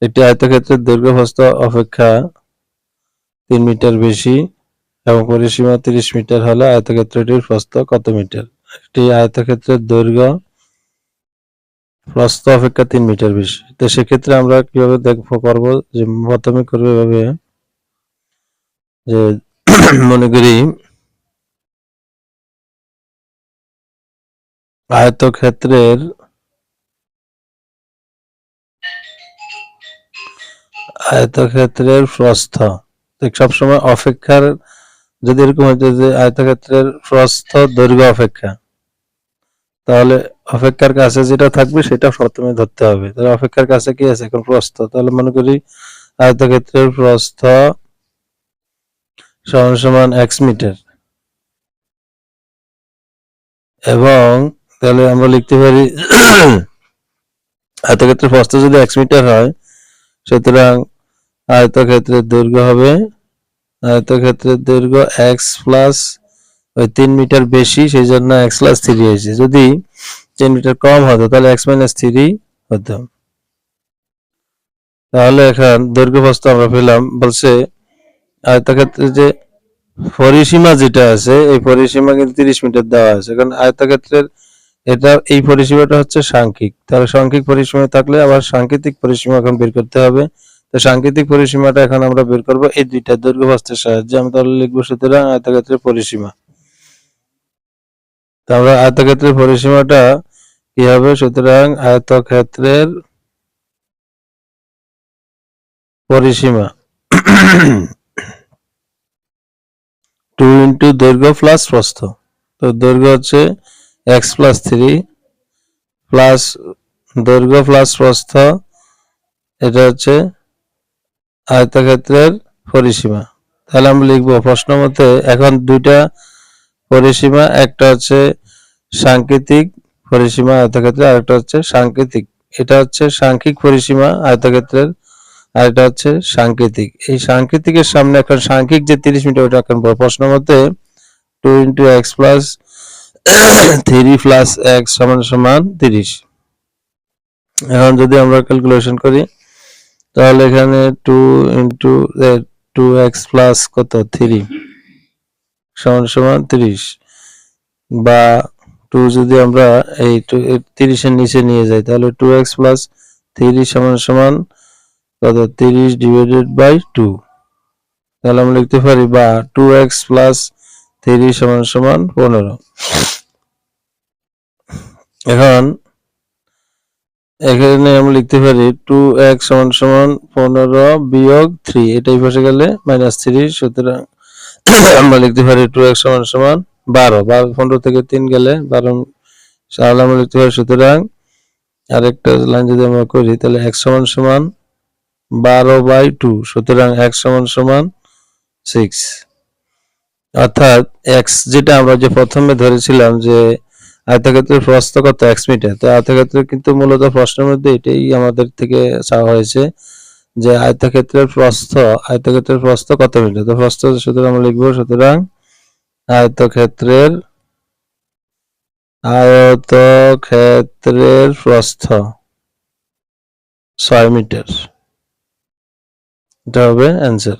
একটি আয়তক্ষেত্রের দৈর্ঘ্য প্রস্থ অপেক্ষা 3 মিটার বেশি এবং পরিসীমা 30 মিটার হলে আয়তক্ষেত্রটির প্রস্থ কত মিটার? একটি আয়তক্ষেত্রের দৈর্ঘ্য প্রস্থ অপেক্ষা 3 মিটার বেশি। তো সেক্ষেত্রে আমরা কিভাবে করবো, যে প্রথমে করবো এভাবে যে মনে করি আয়তক্ষেত্রের প্রস্থ সবসময় অপেক্ষার, যদি এরকম হচ্ছে যে আয়তক্ষেত্রের প্রস্থ দৈর্ঘ্য অপেক্ষা, তাহলে অপেক্ষার কাছে যেটা থাকবে সেটা প্রথমে ধরতে হবে। তাহলে অপেক্ষার কাছে কি আছে এখন? প্রস্থ। তাহলে মনে করি আয়তক্ষেত্রের প্রস্থ সমান সমান x মিটার, এবং তাহলে আমরা লিখতে পারি আয়তক্ষেত্রের প্রস্থ যদি x মিটার হয়, সুতরাং আয়তক্ষেত্রের দৈর্ঘ্য হবে, আয়তক্ষেত্রের দৈর্ঘ্য x প্লাস ওই 3 মিটার বেশি, সেই জন্য x প্লাস 3 হয়েছে। যদি 3 মিটার কম হতো তাহলে x মাইনাস 3 হতো। তাহলে এখন দৈর্ঘ্য প্রস্থ আমরা পেলাম। বলছে আয়তক্ষেত্রের যে পরিসীমা যেটা আছে, এই পরিসীমা কিন্তু 30 মিটার দেওয়া আছে, কারণ আয়তক্ষেত্রের এটা এই পরিসীমাটা হচ্ছে সাংখ্যিক। তাহলে সাংখ্যিক পরিসীমা থাকলে আবার সাংকেতিক পরিসীমা এখন বের করতে হবে। তো সাংকেতিক পরিসীমাটা এখন আমরা বের করব এই দুইটা দৈর্ঘ্য প্রস্থের সাহায্যে। আমি তাহলে লিখবো সুতরাং আয়তক্ষেত্রের পরিসীমা। তো আমরা আয়তক্ষেত্রের পরিসীমাটা কি হবে? সুতরাং আয়তক্ষেত্রের পরিসীমা 2 ইন্টু দৈর্ঘ্য প্লাস প্রস্থ। তো দৈর্ঘ্য হচ্ছে x প্লাস 3 প্লাস দৈর্ঘ্য প্লাস প্রস্থ, এটা হচ্ছে আয়তক্ষেত্রের পরিসীমা। তাহলে আমরা লিখবো প্রশ্ন মতে এখন দুইটা পরিসীমা, একটা হচ্ছে সাংকেতিক পরিসীমা আয়তক্ষেত্রের, আরেকটা হচ্ছে সাংকেতিক। এটা হচ্ছে সাংখ্যিক পরিসীমা আয়তক্ষেত্রের, আর এটা হচ্ছে সাংকেতিক। এই সাংকেতিকের সামনে এখন সাংখ্যিক যে 30 মিটার, ওটা এখন প্রশ্ন মতে 2 into x plus 3 plus x সমান সমান 30। এখন যদি আমরা ক্যালকুলেশন করি তাহলে এখানে 2 ইন্টু 2x প্লাস কত 3 সমান সমান 30, বা 2 যদি আমরা এই 30 এর নিচে নিয়ে যাই তাহলে 2x প্লাস 3 সমান সমান কত 30 ডিভাইডেড বাই 2। তাহলে আমরা লিখতে পারি বা 2x প্লাস 3 সমান সমান 15। এখন এখানে আমরা লিখতে পারি 2x সমান সমান 15 বিয়োগ 3, এটাই বসে গেলে মাইনাস 3। সুতরাং আমরা লিখতে পারি 2x সমান সমান 12, 15 থেকে 3 গেলে 12, তাহলে আমরা লিখতে পারি সুতরাং আরেকটা লাইন যদি আমরা করি তাহলে x সমান সমান 12/2, সুতরাং x সমান সমান 6। অর্থাৎ x যেটা আমরা যে প্রথমে ধরেছিলাম যে আয়তক্ষেত্রের প্রস্থ কত x মিটার, তো আয়তক্ষেত্রের কিন্তু মূলত প্রশ্নের মধ্যে এটাই আমাদের থেকে চাওয়া হয়েছে যে আয়তক্ষেত্রের প্রস্থ কত মিটার। তো প্রস্থ সুতরাং আমরা লিখবো সুতরাং আয়তক্ষেত্রের প্রস্থ 6 মিটার, এটা হবে অ্যান্সার।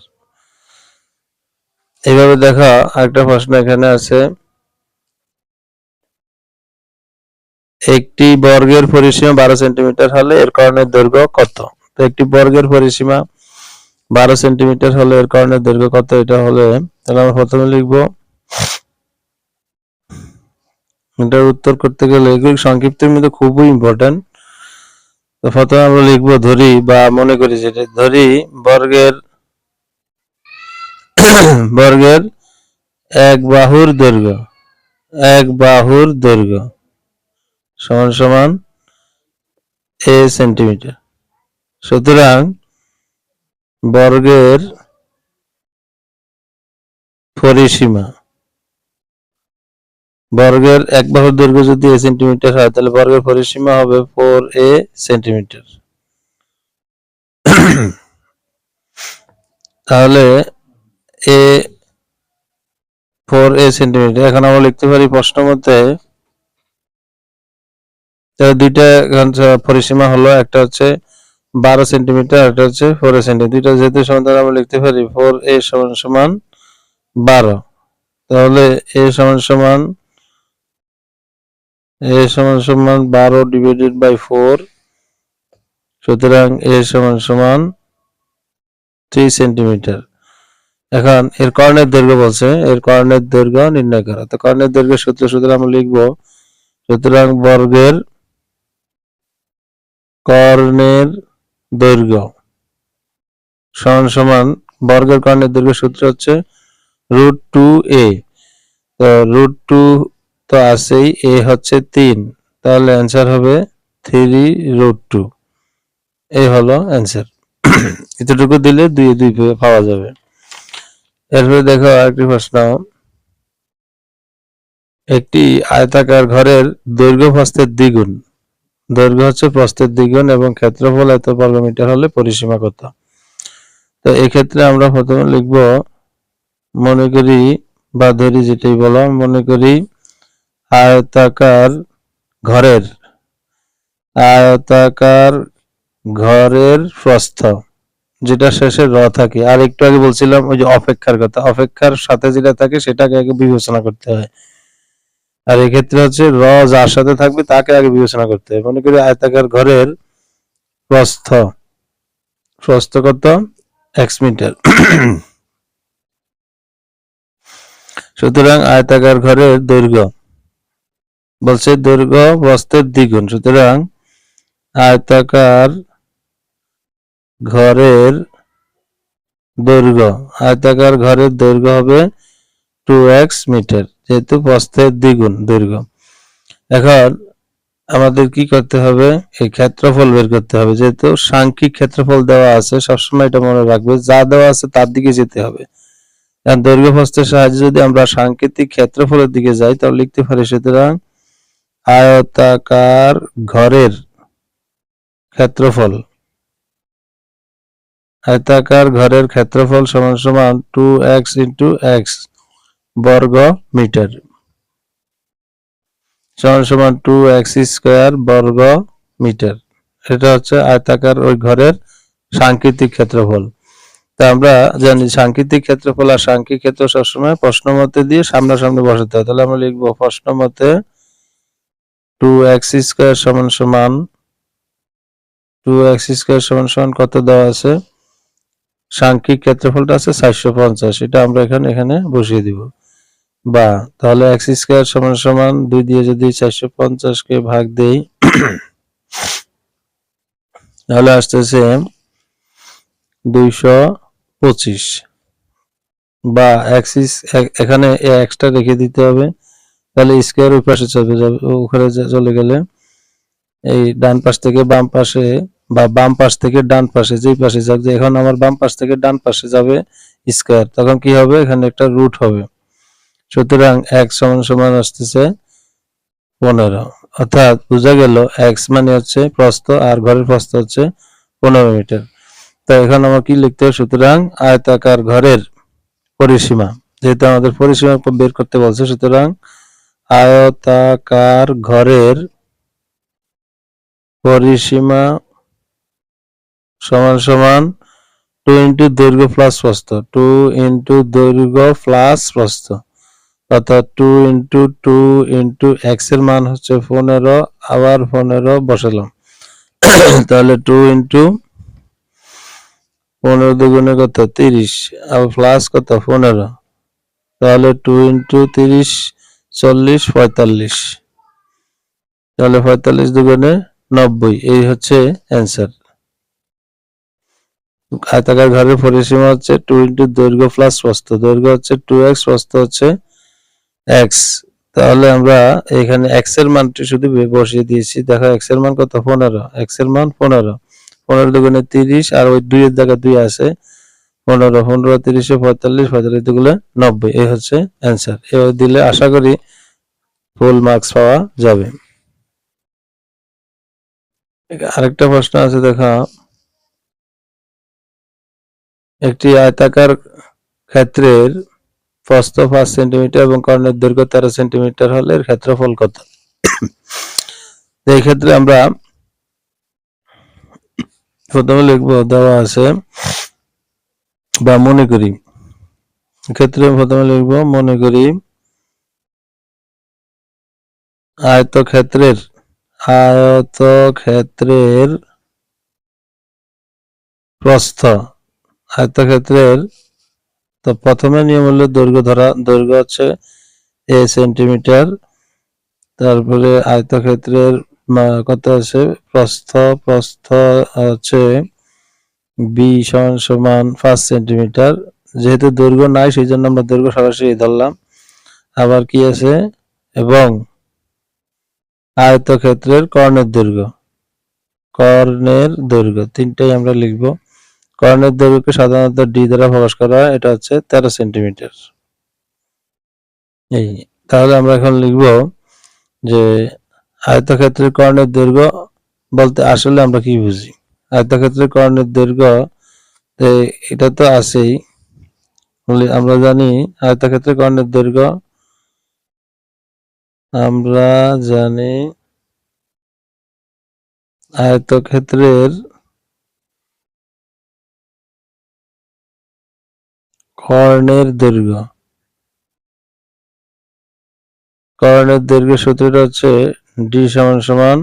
এইভাবে দেখা আরেকটা প্রশ্ন এখানে আছে, একটি বর্গের পরিসীমা 12 সেন্টিমিটার হলে এর কর্ণের দৈর্ঘ্য কত? তো একটি বর্গের পরিসীমা 12 সেন্টিমিটার হলে এর কর্ণের দৈর্ঘ্য কত, এটা হলে তাহলে আমরা প্রথমে লিখব, এটার উত্তর করতে গেলে এগুলো সংক্ষিপ্তের মধ্যে খুবই ইম্পর্টেন্ট। তো প্রথমে আমরা লিখব ধরি বা মনে করি যেটা ধরি বর্গের এক বাহুর দৈর্ঘ্য সমান সমান a সেন্টিমিটার। সুতরাং বর্গের পরিসীমা, বর্গের এক বাহুর দৈর্ঘ্য যদি a সেন্টিমিটার হয় তাহলে বর্গের পরিসীমা হবে 4a সেন্টিমিটার। তাহলে a 4a সেন্টিমিটার। এখন আমরা লিখতে পারি প্রশ্ন মতে দুইটা পরিসীমা হলো, একটা হচ্ছে 12 সেন্টিমিটার, এটা হচ্ছে 4 সেন্টিমিটার। দুইটা যেহেতু সমান্তরাল আমরা লিখতে পারি 4a সমান 12। তাহলে a সমান 12 ডিভাইডেড বাই 4, সুতরাং a সমান 3 সেন্টিমিটার। এখন এর কর্ণের দৈর্ঘ্য বলছে, এর কর্ণের দৈর্ঘ্য নির্ণয় করা। তো কর্ণের দৈর্ঘ্যের সূত্র আমরা লিখব, সুতরাং বর্গের কর্ণের দৈর্ঘ্য সমান বর্গের কর্ণের দৈর্ঘ্য সূত্র হচ্ছে √2a। তো √2 তো আছেই, a হচ্ছে 3, তাহলে অ্যান্সার হবে 3√2। এই হলো অ্যান্সার। এতটুকু দিলে 2 পাওয়া যাবে। এরপরে দেখো আরেকটি প্রশ্ন, একটি আয়তাকার ঘরের দৈর্ঘ্য প্রস্থের দ্বিগুণ, দৈর্ঘ্য হচ্ছে প্রস্থের দ্বিগুণ এবং ক্ষেত্রফল এত বর্গমিটার হলে পরিসীমা কত? তো এই ক্ষেত্রে আমরা প্রথমে লিখব, মনে করি বা ধরি, যেটাই বলো, মনে করি আয়তাকার ঘরের প্রস্থ, যেটা শেষে র থাকে। আর একটু আগে বলছিলাম ওই যে অপেক্ষার কথা, অপেক্ষার সাথে যেটা থাকে সেটাকে আগে বিবেচনা করতে হয়। আর এক্ষেত্রে হচ্ছে র যার সাথে থাকবে তাকে আগে বিবেচনা করতে হয়। মনে করি আয়তাকার ঘরের প্রস্থ কত? x metre. সুতরাং আয়তাকার ঘরের দৈর্ঘ্য বলছে দৈর্ঘ্য প্রস্থের দ্বিগুণ, সুতরাং আয়তাকার ঘরের দৈর্ঘ্য হবে 2x মিটার, যেহেতু প্রস্থের দ্বিগুণ দৈর্ঘ্য। এখন আমাদের কি করতে হবে? এই ক্ষেত্রফল বের করতে হবে। যেহেতু সাংখ্যিক ক্ষেত্রফল দেওয়া আছে, সবসময় এটা মনে রাখবে, যা দেওয়া আছে তার দিকে যেতে হবে। কারণ দৈর্ঘ্য প্রস্থের সাহায্যে যদি আমরা সাংকেতিক ক্ষেত্রফলের দিকে যাই, তাহলে লিখতে পারি, সুতরাং আয়তাকার ঘরের ক্ষেত্রফল সমান 2x × x বর্গ মিটার সমান 2x² বর্গ মিটার। এটা হচ্ছে আয়তাকার ওই ঘরের সাংকেতিক ক্ষেত্রফল। তা আমরা জানি সাংকেতিক ক্ষেত্রফল আর সাংখ্যিক ক্ষেত্র সবসময় প্রশ্নমতে দিয়ে সামনাসামনি বসাতে হয়। তাহলে আমরা লিখবো প্রশ্নমতে 2x² সমান কত দেওয়া আছে? সাংখ্যিক ক্ষেত্রফলটা আছে 450, এটা আমরা এখানে বসিয়ে দিব। বা তাহলে x² সমান 2 দিয়ে যদি 450 কে ভাগ দেই, তাহলে আসতেছে 225। বা এখানে এক্সটা রেখে দিতে হবে, তাহলে স্কয়ার ওই পাশে চলে যাবে, ওখানে চলে গেলে এই ডান পাশ থেকে বাম পাশে বা বাম পাশ থেকে ডান পাশে, যেই পাশে যাক, যে এখন আমার বাম পাশ থেকে ডান পাশে যাবে স্কয়ার, তখন কি হবে? এখানে একটা রুট হবে। সুতরাং x সমান আসতেছে 15, অর্থাৎ বোঝা গেল x মানে হচ্ছে প্রস্থ আর ঘরের প্রস্থ হচ্ছে 15 মিটার। তো এখন আমার কি লিখতে হবে? সুতরাং আয়তাকার ঘরের পরিসীমা, যেহেতু আমাদের পরিসীমা বের করতে বলছে, সুতরাং আয়তাকার ঘরের পরিসীমা সমান 2 × দৈর্ঘ্য প্লাস প্রস্থ, 2 × দৈর্ঘ্য প্লাস প্রস্থ, অর্থাৎ 2 × 2 × x এর মান হচ্ছে 15, আবার 15 বসালাম। তাহলে 2 × 15 দুগুণে কত? 30, আবার প্লাস কত? 15, তাহলে 2 × 30 40 45, তাহলে 45 দুগুণে 90। এই হচ্ছে অ্যান্সার। আয়তাকার ঘরের পরিসীমা হচ্ছে 2 × দৈর্ঘ্য প্লাস প্রস্থ, দৈর্ঘ্য হচ্ছে 2x, প্রস্থ হচ্ছে x। তাহলে আমরা এখানে x এর মানটি শুধু বসিয়ে দিয়েছি। দেখো x এর মান কত? 15, x এর মান 15, 15 দুগুণে 30, আর ওই 2 এর জায়গায় 2 আছে, 15 15 30 45, 45 দুগুণে 90। এই হচ্ছে অ্যান্সার। এভাবে দিলে আশা করি ফুল মার্কস পাওয়া যাবে। আরেকটা প্রশ্ন আছে, দেখো, একটি আয়তাকার ক্ষেত্রের প্রস্থ 5 সেন্টিমিটার এবং কর্ণের দৈর্ঘ্য 13 সেন্টিমিটার হলে এর ক্ষেত্রফল কত? এই ক্ষেত্রে আমরা প্রথমে লিখবো দেওয়া আছে বা মনে করি, ক্ষেত্রে প্রথমে লিখবো মনে করি আয়তক্ষেত্রের প্রস্থ, আয়তক্ষেত্রের, তো প্রথমে নিয়ম হলো দৈর্ঘ্য ধরা, দৈর্ঘ্য হচ্ছে a সেন্টিমিটার, তারপরে আয়তক্ষেত্রের কত আছে প্রস্থ হচ্ছে b সমান 5 সেন্টিমিটার, যেহেতু দৈর্ঘ্য নাই সেই জন্য আমরা দৈর্ঘ্য সরাসরি ধরলাম। আবার কি আছে, এবং আয়তক্ষেত্রের কর্ণের দৈর্ঘ্য তিনটাই আমরা লিখব। কর্ণের দৈর্ঘ্যকে সাধারণত ডি দ্বারা প্রকাশ করা হয়, এটা হচ্ছে 13 সেন্টিমিটার। এই তাহলে আমরা এখন লিখব যে আয়তক্ষেত্রের কর্ণের দৈর্ঘ্য বলতে আসলে আমরা কি বুঝি। আয়তক্ষেত্রের কর্ণের দৈর্ঘ্য এটা তো আছেই, আমরা জানি আয়তক্ষেত্রের কর্ণের দৈর্ঘ্য, আমরা জানি আয়তক্ষেত্রের কর্ণের দৈর্ঘ্য সূত্রটা হচ্ছে ডি সমান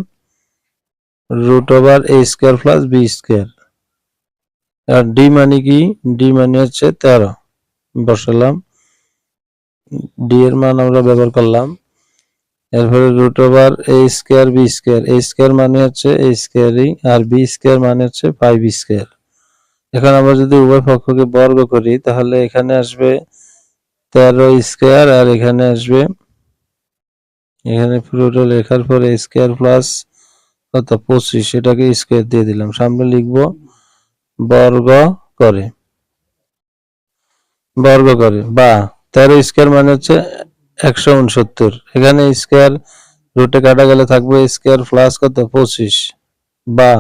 √a² প্লাস b স্কয়ার। আর ডি মানে কি, ডি মানে হচ্ছে 13, বসালাম, ডি এর মান আমরা ব্যবহার করলাম। এরপরে √a² b², a² মানে হচ্ছে a স্কয়ারই, আর b² মানে হচ্ছে 5b²। এখন আমরা যদি উভয় পক্ষকে বর্গ করি তাহলে এখানে আসবে 13² আর এখানে আসবে, এখানে পুরোটা লেখার পরে a² প্লাস কত 25, এটাকে স্কয়ার দিয়ে দিলাম, সামনে লিখব বর্গ করে বা 13² মানে হচ্ছে 169, এখানে স্কয়ার রুটে কাটা গেলে থাকবে স্কয়ার প্লাস কত 25, বা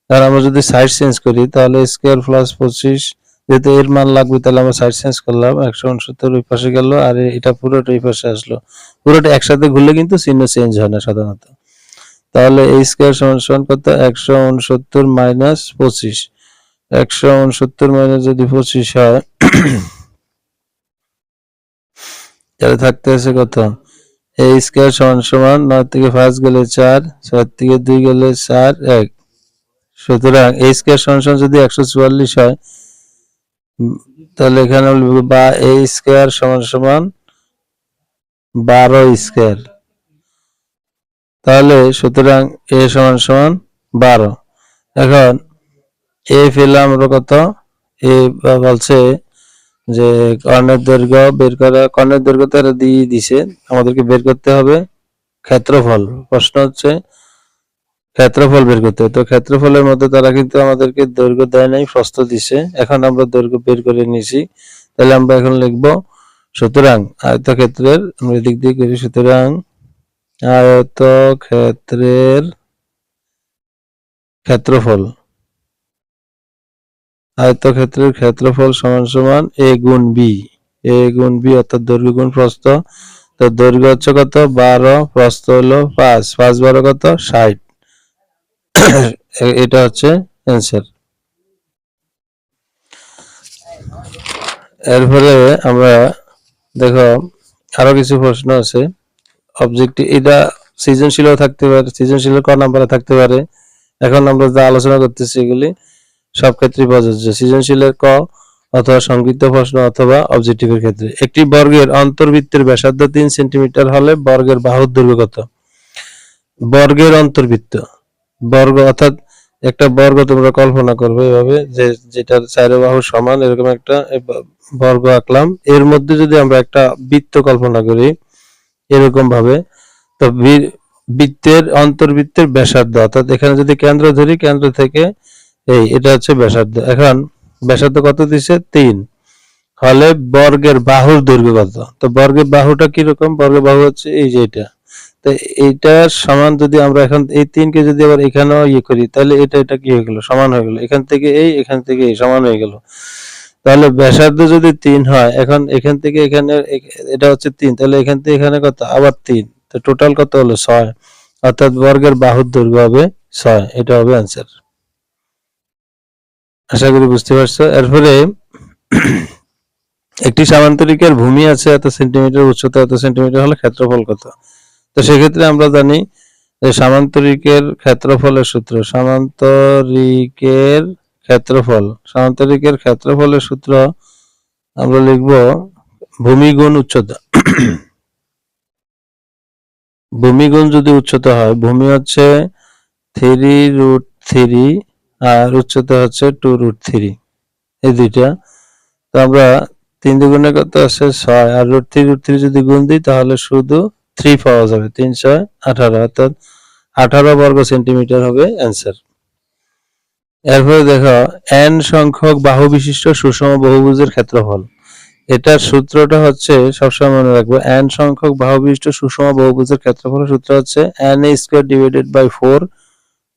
আর আমরা যদি সাইড চেঞ্জ করি তাহলে স্কয়ার প্লাস 25, যেহেতু এর মান লাগবে তাহলে আমরা সাইড চেঞ্জ করলাম, 169 ওই পাশে গেল আর এটা পুরোটা এই পাশে আসলো, পুরোটা একসাথে ঘুরলে কিন্তু চিহ্ন চেঞ্জ হয় না সাধারণত। তাহলে a² সমান কত 169 মাইনাস 25, 169 মাইনাস যদি 25 হয় তাহলে থাকতে আছে কত a² সমান 9 থেকে 5 গেলে 4, 4 থেকে 2 গেলে 4, 1। সুতরাং a² সমান যদি 144 হয় তাহলে এখানে বা a² সমান 12², তাহলে সুতরাং a সমান 12। এখন a পেলাম আমরা কত, a বলছে যে কর্ণের দৈর্ঘ্য বের করা, কর্ণের দৈর্ঘ্য তারা দিয়ে দিছে, আমাদেরকে বের করতে হবে ক্ষেত্রফল। প্রশ্ন হচ্ছে ক্ষেত্রফল বের করতে হবে, তো ক্ষেত্রফলের মধ্যে তারা কিন্তু আমাদেরকে দৈর্ঘ্য দেয় নাই, প্রস্থ দিছে, এখন আমরা দৈর্ঘ্য বের করে নিয়েছি। তাহলে আমরা এখন লিখব সুতরাং আয়তক্ষেত্রের, আমরা দিক দিয়ে করি, সুতরাং আয়তক্ষেত্রের ক্ষেত্রফল সমান a গুণ b, অর্থাৎ দৈর্ঘ্য গুণ প্রস্থ। তো দৈর্ঘ্য হচ্ছে কত 12, প্রস্থ হলো 5, 5 12 কত 60, এটা হচ্ছে অ্যান্সার। এরপরে আমরা দেখো আরো কিছু প্রশ্ন আছে, অবজেক্টিভ, এটা সৃজনশীলও থাকতে পারে, সৃজনশীলের ক নাম্বারে থাকতে পারে। এখন আমরা যা আলোচনা করতেছি এগুলি সব ক্ষেত্রেই প্রযোজ্য, সৃজনশীলের ক অথবা সংক্ষিপ্ত প্রশ্ন অথবা অবজেক্টিভের ক্ষেত্রে। একটি বর্গের অন্তর্বৃত্তের ব্যাসার্ধ 3 সেন্টিমিটার হলে বর্গের বাহুর দৈর্ঘ্য কত? বর্গের অন্তর্বৃত্ত, বর্গ অর্থাৎ একটা বর্গ তোমরা কল্পনা করবে এভাবে যে যেটার চার বাহু সমান, এরকম একটা বর্গ আঁকলাম, এর মধ্যে যদি আমরা একটা বৃত্ত কল্পনা করি এরকম ভাবে, তো বৃত্তের অন্তর্বৃত্তের ব্যাসার্ধ, অর্থাৎ এখানে যদি কেন্দ্র ধরি, কেন্দ্র থেকে এটা হচ্ছে ব্যাসার্ধ। এখন ব্যাসার্ধ কত দিছে 3, হলে বর্গের বাহুর দৈর্ঘ্য কত? তো বর্গের বাহুটা কিরকম, বর্গের বাহু হচ্ছে এই যে এটা, তো এইটার সমান যদি আমরা এখন এই 3 কে যদি আবার এখানেও করি তাহলে এটা কি হয়ে গেল, সমান হয়ে গেল, এখান থেকে এখান থেকে সমান হয়ে গেল। তাহলে ব্যাসার্ধ যদি 3 হয়, এখন এখান থেকে এখানে এটা হচ্ছে 3, তাহলে এখান থেকে এখানে কত আবার 3, তো টোটাল কত হলো 6, অর্থাৎ বর্গের বাহুর দৈর্ঘ্য হবে 6, এটা হবে অ্যান্সার। আশা করি বুঝতে পারছো। এরপরে একটি সামান্তরিকের ভূমি আছে এত সেন্টিমিটার, উচ্চতা এত সেন্টিমিটার হলে ক্ষেত্রফল কত? তো সেক্ষেত্রে আমরা জানি যে সামান্তরিকের ক্ষেত্রফলের সূত্র, সামান্তরিকের ক্ষেত্রফলের সূত্র আমরা লিখব ভূমি গুণ উচ্চতা। ভূমি গুণ যদি উচ্চতা হয়, ভূমি হচ্ছে 3√3 আর উচ্চতা হচ্ছে 2√3, এই দুইটা। তো আমরা 3 দুগুণে কত আছে 6, আর √3 যদি গুণ দিই তাহলে শুধু 3 পাওয়া যাবে, 3 6 18, অর্থাৎ 18 বর্গ সেন্টিমিটার হবে অ্যান্সার। এরপরে দেখো n সংখ্যক বাহু বিশিষ্ট সুষম বহুভুজের ক্ষেত্রফল। এটার সূত্রটা হচ্ছে, সবসময় মনে রাখবো, n সংখ্যক বাহু বিশিষ্ট সুষম বহুভুজের ক্ষেত্রফলের সূত্র হচ্ছে n² divided by 4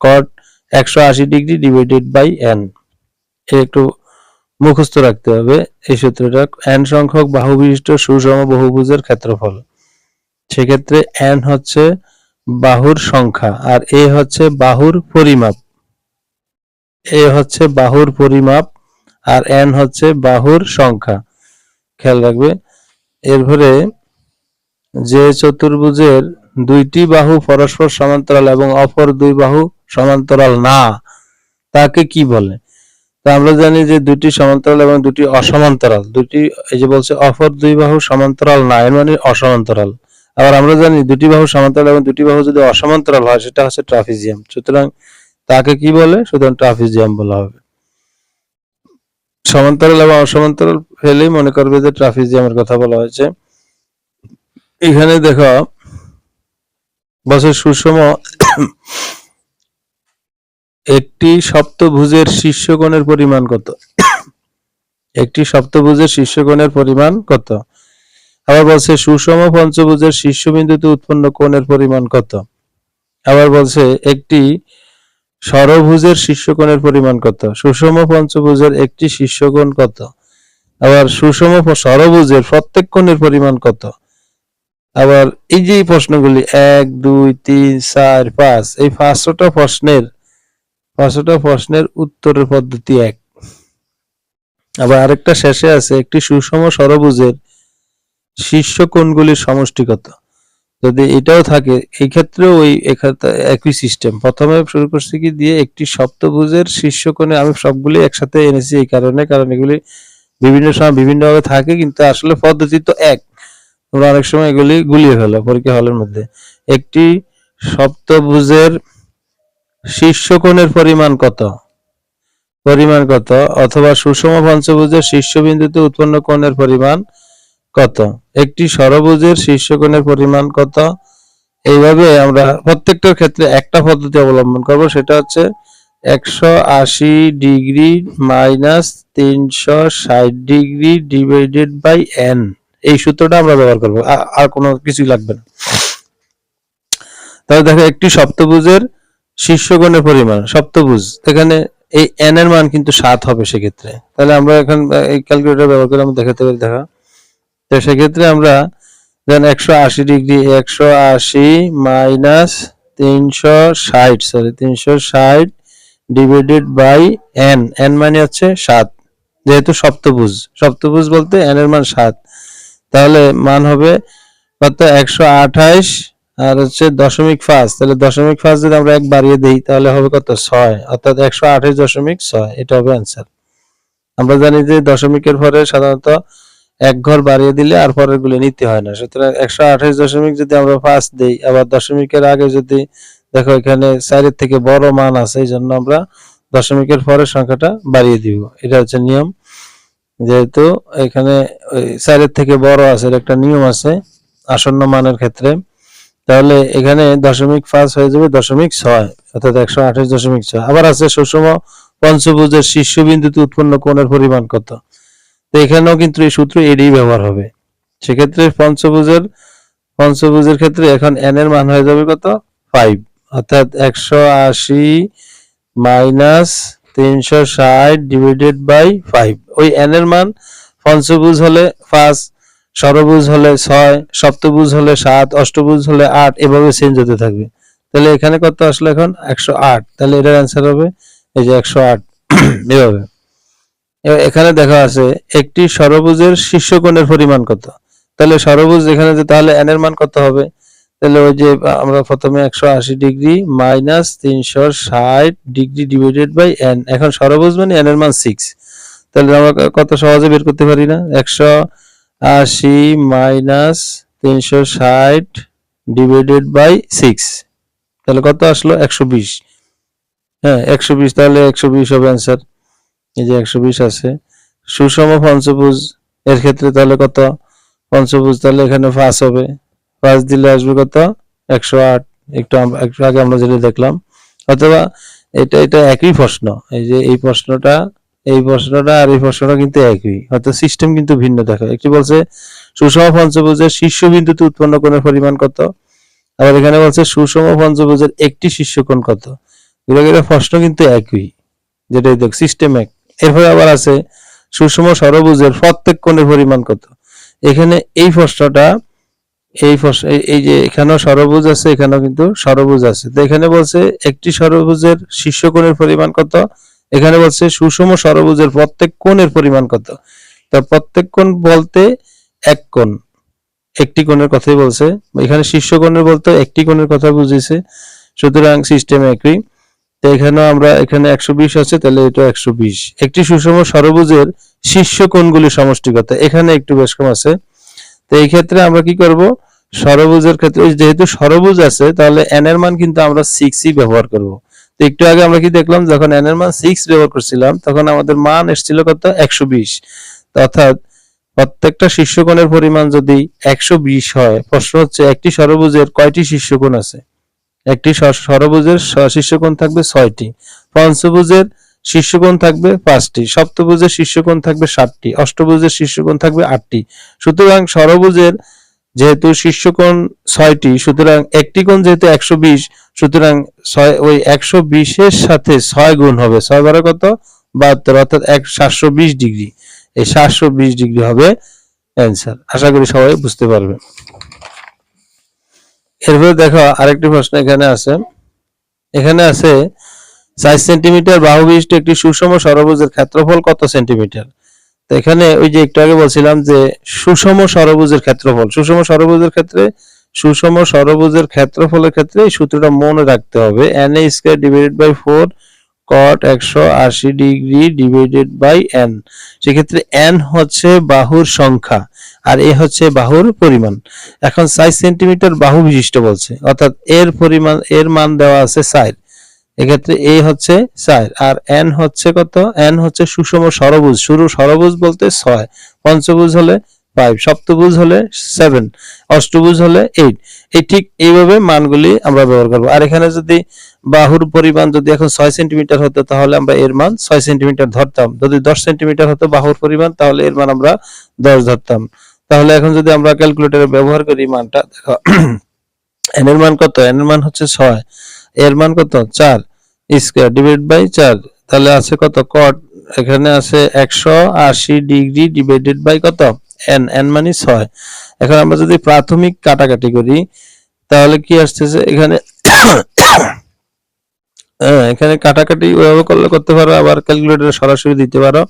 cot 180 degree divided by n। একটু মুখস্থ রাখতে হবে এই সূত্রটা। n সংখ্যক বাহু বিশিষ্ট সুষম বহুভুজের ক্ষেত্রফল, সেক্ষেত্রে n হচ্ছে বাহুর সংখ্যা আর a হচ্ছে বাহুর পরিমাপ, আর n হচ্ছে বাহুর সংখ্যা, খেয়াল রাখবে। এরপরে যে চতুর্ভুজের দুইটি বাহু পরস্পর সমান্তরাল এবং অপর দুই বাহু সমান্তরাল না, তাকে কি বলে? তো আমরা জানি যে দুটি সমান্তরাল এবং দুটি অসমান্তরাল, এই যে বলছে অপর দুই বাহু সমান্তরাল না, এর মানে অসমান্তরাল। আবার আমরা জানি দুটি বাহু সমান্তরাল এবং দুটি বাহু যদি অসমান্তরাল হয় সেটা হচ্ছে ট্রাপিজিয়াম। সুতরাং তাকে কি বলে? সুতরাং ট্রাপিজিয়াম বলা হবে। সমান্তরাল এবং অসমান্তরাল ফেলেই মনে করবে যে ট্রাপিজিয়ামের কথা বলা হয়েছে। এখানে দেখো বছর সুষম একটি সপ্তভুজের শীর্ষকোণের পরিমাণ কত? একটি সপ্তভুজের শীর্ষকোণের পরিমাণ কত? আবার বলছে সুষম পঞ্চভুজের শীর্ষবিন্দুতে উৎপন্ন কোণের পরিমাণ কত? আবার বলছে একটি ষড়ভুজের শীর্ষকোণের পরিমাণ কত? সুষম পঞ্চভুজের একটি শীর্ষকোণ কত? আবার সুষম ষড়ভুজের প্রত্যেক কোণের পরিমাণ কত? আবার এই যে প্রশ্নগুলি 1 2 3 4 5, এই 5টা প্রশ্নের উত্তরের পদ্ধতি এক। আবার আরেকটা শেষে আছে একটি সুষম ষড়ভুজের শীর্ষ কোণগুলির সমষ্টি কত? যদি এটাও থাকে এই ক্ষেত্রেও ওই একই সিস্টেম। প্রথমে শুরু করছি কি দিয়ে, একটি সপ্তভুজের শীর্ষ কোণে, আমি সবগুলি একসাথে এনেছি এই কারণে, কারণ এগুলি বিভিন্ন সময় বিভিন্নভাবে থাকে কিন্তু আসলে পদ্ধতি তো এক। তোমরা অনেক সময় এগুলি গুলিয়ে ফেলো পরীক্ষা হলের মধ্যে। একটি সপ্তভুজের শীর্ষকোণের পরিমাণ কত, অথবা সুষম পঞ্চভুজের শীর্ষবিন্দুতে উৎপন্ন কোণের পরিমাণ কত, একটি ষড়ভুজের শীর্ষকোণের পরিমাণ কত। এইভাবে আমরা প্রত্যেকটার ক্ষেত্রে একটা পদ্ধতি অবলম্বন করব, সেটা হচ্ছে 180 degree minus 360 degree divided by n। এই সূত্রটা আমরা ব্যবহার করব, আর কোনো কিছুই লাগবে না। তাহলে দেখো একটি সপ্তভুজের শীর্ষকোণের পরিমাণ, সপ্তভুজ, এখানে এই n এর মান কিন্তু 7 হবে সেক্ষেত্রে। তাহলে আমরা এখন এই ক্যালকুলেটর ব্যবহার করে আমরা দেখাতে পারি। দেখা তো সেক্ষেত্রে আমরা then 180 degree 180 minus 360 divided by n মানে হচ্ছে 7, যেহেতু সপ্তভুজ বলতে n এর মান 7, তাহলে মান হবে কত? 128 আর হচ্ছে 0.5, তাহলে 0.5 যদি আমরা 1 বাড়িয়ে দেই তাহলে হবে কত? 6, অর্থাৎ 128.6, এটা হবে অ্যান্সার। আমরা জানি যে দশমিকের পরে সাধারণত এক ঘর বাড়িয়ে দিলে আর পরের গুলি নিতে হয় না, সুতরাং 128 যদি আমরা 5 দেই, আবার দশমিকের আগে যদি দেখো এখানে 4 থেকে বড় মান আছে, এই জন্য আমরা দশমিকের পরের সংখ্যাটা বাড়িয়ে দিব, এটা হচ্ছে নিয়ম। যেহেতু এখানে 4 থেকে বড় আছে, এর একটা নিয়ম আছে আসন্ন মানের ক্ষেত্রে, তাহলে এখানে 0.5 হয়ে যাবে 0.6, অর্থাৎ 128.6। আবার আছে সুষম পঞ্চভুজের শীর্ষবিন্দুতে উৎপন্ন কোণের পরিমাণ কত, তো এখানেও কিন্তু এই সূত্র এটাই ব্যবহার হবে। সেক্ষেত্রে পঞ্চভুজের ক্ষেত্রে এখন n এর মান হয়ে যাবে কত? 5, অর্থাৎ 180 মাইনাস 360 ডিভাইডেড বাই 5। ওই n এর মান পঞ্চভুজ হলে 5, ষড়ভুজ হলে 6, সপ্তভুজ হলে 7, অষ্টভুজ হলে 8, এভাবে চেঞ্জ হতে থাকবে। তাহলে এখানে কত আসলে? এখন 108, তাহলে এটার অ্যান্সার হবে এই যে 108 এভাবে। এখানে দেখা আছে একটি ষড়ভুজের শীর্ষকোণের পরিমাণ কত। তাহলে ষড়ভুজ এখানে যে তাহলে n এর মান কত হবে, তাহলে ওই যে আমরা প্রথমে 180 degree minus 360 degree divided by n, এখন ষড়ভুজ মানে n এর মান 6, তাহলে আমরা কত সহজে বের করতে পারি না, 180 মাইনাস 360 ডিভাইডেড বাই 6, তাহলে কত আসলো 120। হ্যাঁ 120, তাহলে 120 হবে অ্যান্সার। এই যে 120 আছে। সুষম পঞ্চভুজ এর ক্ষেত্রে তাহলে কত, পঞ্চভুজ তাহলে এখানে 5 হবে, 5 দিলে আসবে কত 108, একটু আগে আমরা যেটা দেখলাম। অথবা এটা একই প্রশ্ন, এই যে এই প্রশ্নটা আর এই প্রশ্নটা কিন্তু একই, অর্থাৎ সিস্টেম কিন্তু ভিন্ন দেখো। একটি বলছে সুষম পঞ্চভুজের শীর্ষবিন্দুতে উৎপন্ন কোণের পরিমাণ কত, আবার এখানে বলছে সুষম পঞ্চভুজের একটি শীর্ষকোণ কত। এগুলো প্রশ্ন কিন্তু একই, যেটাই দেখ সিস্টেম এক। এরপরে আবার আছে সুষম ষড়ভুজের প্রত্যেক কোণের পরিমাণ কত। এখানে এই প্রশ্নটা এই যে এখানেও ষড়ভুজ আছে, এখানেও কিন্তু ষড়ভুজ আছে, তো এখানে বলছে একটি ষড়ভুজের শীর্ষকোণের পরিমাণ কত, এখানে বলছে সুষম ষড়ভুজের প্রত্যেক কোণের পরিমাণ কত। তো প্রত্যেক কোণ বলতে এক কোণ, একটি কোণের কথাই বলছে, এখানে শীর্ষকোণের বলতে একটি কোণের কথা বুঝিয়েছে, সুতরাং সিস্টেম একই। তো এখানেও আমরা এখানে 120 আছে, তাহলে এটা 120। একটি সুষম ষড়ভুজের শীর্ষ কোণগুলি সমষ্টি কত, এখানে একটু বেশ কম আছে। তো এই ক্ষেত্রে আমরা কি করব, ষড়ভুজের ক্ষেত্রে যেহেতু ষড়ভুজ আছে তাহলে n এর মান কিন্তু আমরা 6ই ব্যবহার করব। তো একটু আগে আমরা কি দেখলাম, যখন n এর মান 6 ব্যবহার করছিলাম তখন আমাদের মান এসেছিল কত 120, অর্থাৎ প্রত্যেকটা শীর্ষকোণের পরিমাণ যদি 120 হয়, প্রশ্ন হচ্ছে একটি ষড়ভুজের কয়টি শীর্ষকোণ আছে। একটি ষড়ভুজের শীর্ষকোণ থাকবে 6টি, পঞ্চভুজের শীর্ষকোণ থাকবে 5টি, সপ্তভুজের শীর্ষকোণ থাকবে 7টি, অষ্টভুজের শীর্ষকোণ থাকবে 8টি। সুতরাং ষড়ভুজের যেহেতু শীর্ষকোণ 6টি, সুতরাং একটি কোণ যেহেতু 120, সুতরাং ওই 120 এর সাথে 6 গুণ হবে, 6 বারে কত 72, অর্থাৎ 720 ডিগ্রি। এই 720 ডিগ্রি হবে অ্যান্সার। আশা করি সবাই বুঝতে পারবে। এরপরে দেখো আরেকটি প্রশ্ন এখানে আছে, এখানে আছে 4 সেন্টিমিটার বাহু বিশিষ্ট একটি সুষম ষড়ভুজের ক্ষেত্রফল কত সেন্টিমিটার। তো এখানে ওই যে একটু আগে বলছিলাম যে সুষম ষড়ভুজের ক্ষেত্রফল, সুষম ষড়ভুজের ক্ষেত্রফলের ক্ষেত্রে এই সূত্রটা মনে রাখতে হবে, na square divided by 4 cot 180 degree divided by n। সেক্ষেত্রে n হচ্ছে বাহুর সংখ্যা আর এ হচ্ছে বাহুর পরিমাণ। এখন 4 সেন্টিমিটার বাহু বিশিষ্ট বলছে, অর্থাৎ এর মান দেওয়া আছে 4, এক্ষেত্রে এ হচ্ছে 4 আর n হচ্ছে কত, n হচ্ছে সুষম ষড়ভুজ, ষড়ভুজ বলতে 6, পঞ্চভুজ হলে 5, সপ্তভুজ হলে 7, অষ্টভুজ হলে 8। এই ঠিক এইভাবে মানগুলি আমরা ব্যবহার করব। আর এখানে যদি বাহুর পরিমাণ যদি এখন 6 সেন্টিমিটার হতো তাহলে আমরা এর মান 6 সেন্টিমিটার ধরতাম, যদি 10 সেন্টিমিটার হতো বাহুর পরিমাণ তাহলে এর মান আমরা 10 ধরতাম। তাহলে এখন যদি আমরা ক্যালকুলেটরে ব্যবহার করি মানটা, দেখো n এর মান কত, n এর মান হচ্ছে 6, এর মান কত 4 স্কয়ার ডিভাইড বাই 4, তাহলে আছে কত cot, এখানে আছে 180 ডিগ্রি ডিভাইডেড বাই কত n মানে 6। এখন আমরা যদি প্রাথমিক কাটাকাটি করি তাহলে কি আসতেছে, এখানে এখানে কাটাকাটি ওইভাবে করলে করতে পারো, আবার ক্যালকুলেটরে সরাসরি দিতে পারো,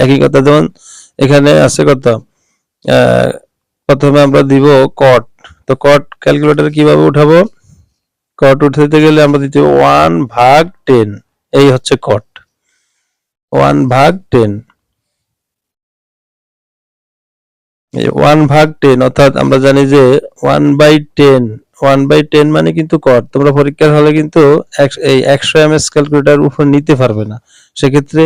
একই কথা। যেমন এখানে আছে কত, প্রথমে আমরা দিব cot, তো cot ক্যালকুলেটরে কিভাবে উঠাবো, cot উঠাতে গেলে আমরা দিতে হবে 1/10, এই হচ্ছে cot 1/10, 1/10 অর্থাৎ আমরা জানি যে 1/10 মানে কিন্তু cot। তোমরা পরীক্ষার হলে কিন্তু এই 100 ms ক্যালকুলেটর উপর নিতে পারবে না, সেক্ষেত্রে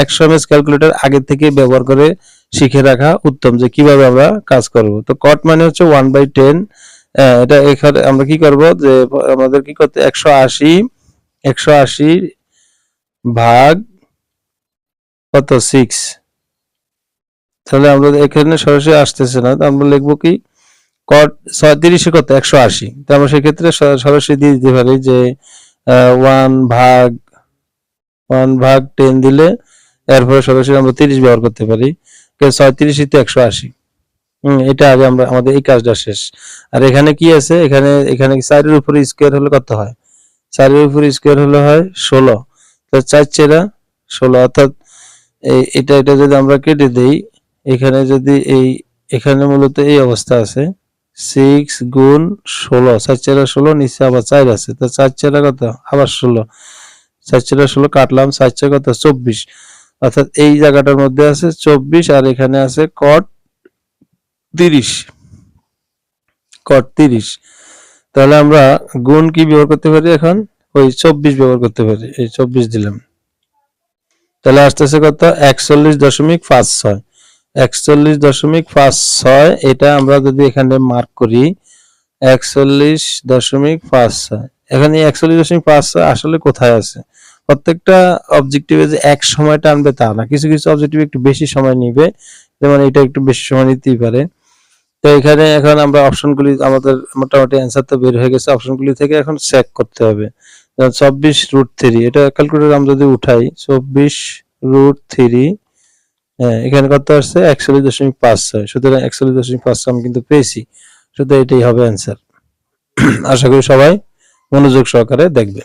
100 ms ক্যালকুলেটর আগে থেকে ব্যবহার করে শিখে রাখা উত্তম যে কিভাবে আমরা কাজ করব। তো cot মানে হচ্ছে 1/10, এটা এখানে আমরা কি করব যে আমাদের কি করতে 180 ভাগ কত 6, তাহলে আমরা এখানে সরাসরি আসতেছে না, আমরা লিখবো কি cot 36 কত 180, তো আমরা সেক্ষেত্রে সরাসরি দিয়ে দিতে পারি যে 1/10 দিলে এরপরে সরাসরি আমরা 30 ব্যবহার করতে পারি, 36 তে 180। এটা আগে আমরা আমাদের এই কাজটা শেষ। আর এখানে কি আছে, এখানে 4 এর উপরে স্কয়ার হলে কত হয়, 4 এর উপরে স্কয়ার হলে হয় 16, তো 4 4 16, অর্থাৎ এটা এটা যদি আমরা কেটে দেই, এখানে যদি এখানে মূলত এই অবস্থা আছে 6 গুণ 16, 4 4 16, নিচে আবার 4 আছে, তো 4 4 কত, আবার 16, 4 4 16 কাটলাম, 4 4 কত 24, অর্থাৎ এই জায়গাটার মধ্যে আছে 24 আর এখানে আছে cot 30, cot 30। তাহলে আমরা গুণ কি ব্যবহার করতে পারি, এখন ওই 24 ব্যবহার করতে পারি, এই 24 দিলাম, তাহলে আসতেছে কত 41.56, 41.56। এটা আমরা যদি এখানে মার্ক করি 41.56, এখানে 41.56 আসলে কোথায় আছে? প্রত্যেকটা অবজেক্টিভে যে এক সময় টানবে তা না, কিছু কিছু অবজেক্টিভ একটু বেশি সময় নিবে, যেমন এটা একটু বেশি সময় নিতেই পারে। তো এখানে এখন আমরা অপশনগুলি, আমাদের মোটামুটি অ্যান্সার তো বের হয়ে গেছে, অপশনগুলি থেকে এখন চেক করতে হবে। 24√3, এটা ক্যালকুলেটর আমরা যদি উঠাই 24√3, হ্যাঁ এখানে কত আসছে 41.56, সুতরাং 41.56 আমি কিন্তু পেয়েছি, সুতরাং এটাই হবে অ্যান্সার। আশা করি সবাই মনোযোগ সহকারে দেখবে।